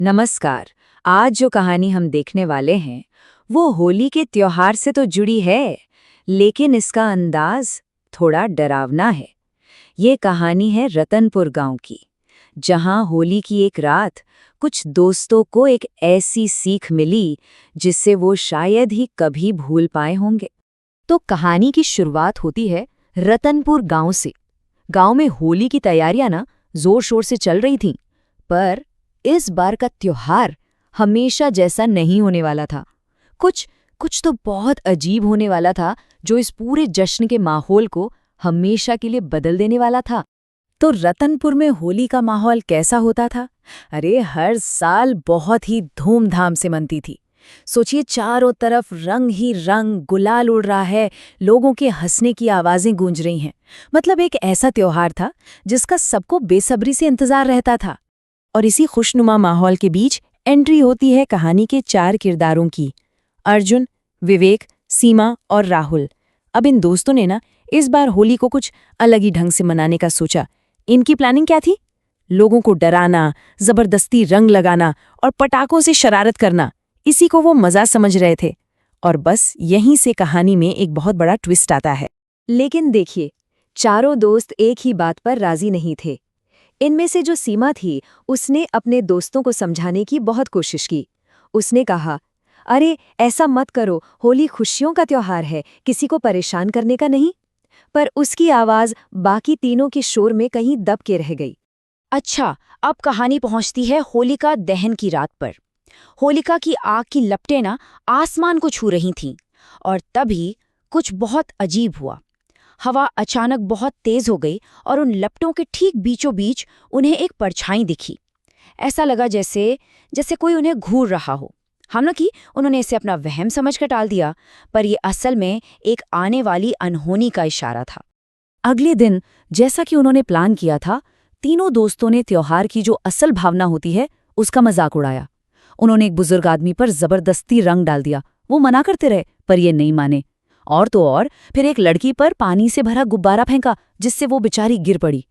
नमस्कार। आज जो कहानी हम देखने वाले हैं वो होली के त्योहार से तो जुड़ी है, लेकिन इसका अंदाज थोड़ा डरावना है। ये कहानी है रतनपुर गांव की, जहां होली की एक रात कुछ दोस्तों को एक ऐसी सीख मिली जिससे वो शायद ही कभी भूल पाए होंगे। तो कहानी की शुरुआत होती है रतनपुर गांव से। गांव में होली की तैयारियां ना जोर शोर से चल रही थीं, पर इस बार का त्योहार हमेशा जैसा नहीं होने वाला था। कुछ कुछ तो बहुत अजीब होने वाला था, जो इस पूरे जश्न के माहौल को हमेशा के लिए बदल देने वाला था। तो रतनपुर में होली का माहौल कैसा होता था? अरे हर साल बहुत ही धूमधाम से मनती थी। सोचिए, चारों तरफ रंग ही रंग, गुलाल उड़ रहा है, लोगों के हंसने की आवाजें गूंज रही हैं। मतलब एक ऐसा त्योहार था जिसका सबको बेसब्री से इंतजार रहता था। और इसी खुशनुमा माहौल के बीच एंट्री होती है कहानी के 4 किरदारों की: अर्जुन, विवेक, सीमा और राहुल। अब इन दोस्तों ने ना इस बार होली को कुछ अलग ही ढंग से मनाने का सोचा। इनकी प्लानिंग क्या थी? लोगों को डराना, जबरदस्ती रंग लगाना और पटाखों से शरारत करना, इसी को वो मजा समझ रहे थे। और बस यहीं से कहानी में एक बहुत बड़ा ट्विस्ट आता है। लेकिन देखिए, चारों दोस्त एक ही बात पर राजी नहीं थे। इनमें से जो सीमा थी, उसने अपने दोस्तों को समझाने की बहुत कोशिश की। उसने कहा, अरे ऐसा मत करो, होली खुशियों का त्योहार है, किसी को परेशान करने का नहीं। पर उसकी आवाज बाकी तीनों के शोर में कहीं दब के रह गई। अच्छा, अब कहानी पहुंचती है होलिका दहन की रात पर। होलिका की आग की लपटें ना आसमान को छू रही थीं, और तभी कुछ बहुत अजीब हुआ। हवा अचानक बहुत तेज हो गई और उन लपटों के ठीक बीचों बीच उन्हें एक परछाई दिखी। ऐसा लगा जैसे जैसे कोई उन्हें घूर रहा हो। हालांकि उन्होंने इसे अपना वहम समझकर टाल दिया, पर यह असल में एक आने वाली अनहोनी का इशारा था। अगले दिन, जैसा कि उन्होंने प्लान किया था, तीनों दोस्तों ने त्योहार की जो असल भावना होती है उसका मजाक उड़ाया। उन्होंने एक बुजुर्ग आदमी पर जबरदस्ती रंग डाल दिया। वो मना करते रहे, पर ये नहीं माने। और तो और, फिर एक लड़की पर पानी से भरा गुब्बारा फेंका, जिससे वो बेचारी गिर पड़ी।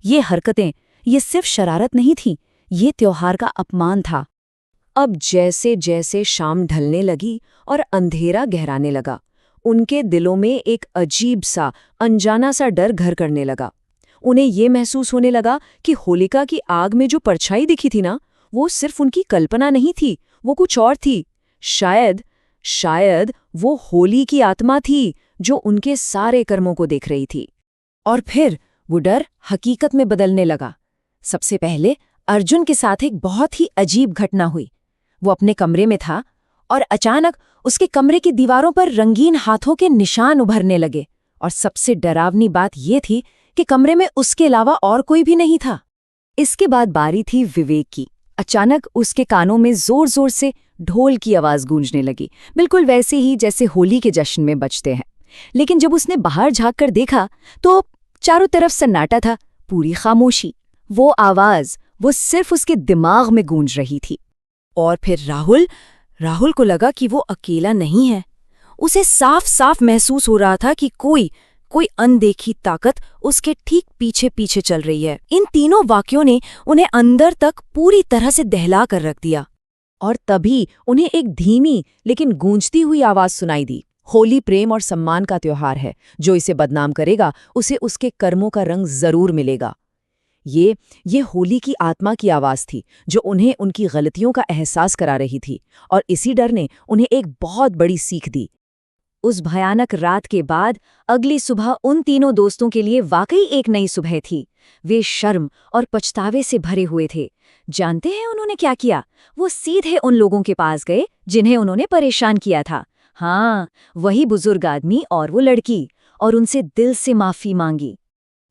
ये हरकतें, ये सिर्फ शरारत नहीं थी, ये त्योहार का अपमान था। अब जैसे जैसे शाम ढलने लगी और अंधेरा गहराने लगा, उनके दिलों में एक अजीब सा, अनजाना सा डर घर करने लगा। उन्हें ये महसूस होने लगा कि होलिका की आग में जो परछाई दिखी थी ना, वो सिर्फ उनकी कल्पना नहीं थी, वो कुछ और थी। शायद वो होली की आत्मा थी, जो उनके सारे कर्मों को देख रही थी। और फिर वो डर हकीकत में बदलने लगा। सबसे पहले अर्जुन के साथ एक बहुत ही अजीब घटना हुई। वो अपने कमरे में था और अचानक उसके कमरे की दीवारों पर रंगीन हाथों के निशान उभरने लगे। और सबसे डरावनी बात ये थी कि कमरे में उसके अलावा और कोई भी नहीं था। इसके बाद बारी थी विवेक की। अचानक उसके कानों में जोर जोर से ढोल की आवाज गूंजने लगी, बिल्कुल वैसे ही जैसे होली के जश्न में बजते हैं। लेकिन जब उसने बाहर झांककर देखा तो चारों तरफ सन्नाटा था, पूरी खामोशी। वो आवाज वो सिर्फ उसके दिमाग में गूंज रही थी। और फिर राहुल को लगा कि वो अकेला नहीं है। उसे साफ साफ महसूस हो रहा था कि कोई अनदेखी ताकत उसके ठीक पीछे पीछे चल रही है। इन तीनों वाक्यों ने उन्हें अंदर तक पूरी तरह से दहला कर रख दिया। और तभी उन्हें एक धीमी लेकिन गूंजती हुई आवाज सुनाई दी। होली प्रेम और सम्मान का त्योहार है, जो इसे बदनाम करेगा उसे उसके कर्मों का रंग जरूर मिलेगा। ये होली की आत्मा की आवाज थी, जो उन्हें उनकी गलतियों का एहसास करा रही थी। और इसी डर ने उन्हें एक बहुत बड़ी सीख दी। उस भयानक रात के बाद अगली सुबह उन तीनों दोस्तों के लिए वाकई एक नई सुबह थी। वे शर्म और पछतावे से भरे हुए थे। जानते हैं उन्होंने क्या किया? वो सीधे उन लोगों के पास गए जिन्हें उन्होंने परेशान किया था। हाँ, वही बुजुर्ग आदमी और वो लड़की, और उनसे दिल से माफी मांगी।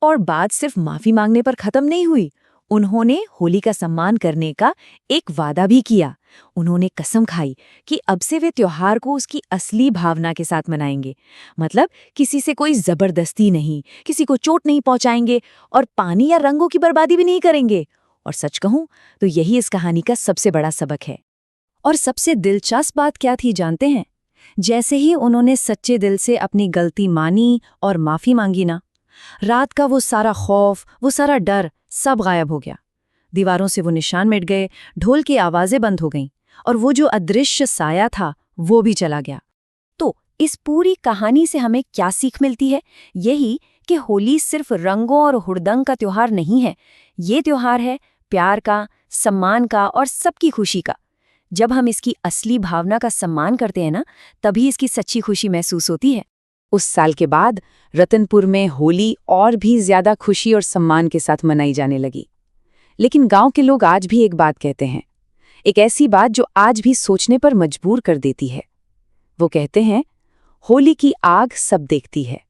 और बात सिर्फ माफी मांगने पर खत्म नहीं हुई। उन्होंने होली का सम्मान करने का एक वादा भी किया। उन्होंने कसम खाई कि अब से वे त्योहार को उसकी असली भावना के साथ मनाएंगे। मतलब किसी से कोई जबरदस्ती नहीं, किसी को चोट नहीं पहुंचाएंगे और पानी या रंगों की बर्बादी भी नहीं करेंगे। और सच कहूं तो यही इस कहानी का सबसे बड़ा सबक है। और सबसे दिलचस्प बात क्या थी जानते हैं? जैसे ही उन्होंने सच्चे दिल से अपनी गलती मानी और माफी मांगी ना, रात का वो सारा खौफ, वो सारा डर सब गायब हो गया। दीवारों से वो निशान मिट गए, ढोल की आवाजें बंद हो गईं, और वो जो अदृश्य साया था वो भी चला गया। तो इस पूरी कहानी से हमें क्या सीख मिलती है? यही कि होली सिर्फ रंगों और हुड़दंग का त्योहार नहीं है। ये त्योहार है प्यार का, सम्मान का और सबकी खुशी का। जब हम इसकी असली भावना का सम्मान करते हैं ना, तभी इसकी सच्ची खुशी महसूस होती है। उस साल के बाद रतनपुर में होली और भी ज्यादा खुशी और सम्मान के साथ मनाई जाने लगी। लेकिन गांव के लोग आज भी एक बात कहते हैं, एक ऐसी बात जो आज भी सोचने पर मजबूर कर देती है। वो कहते हैं, होली की आग सब देखती है,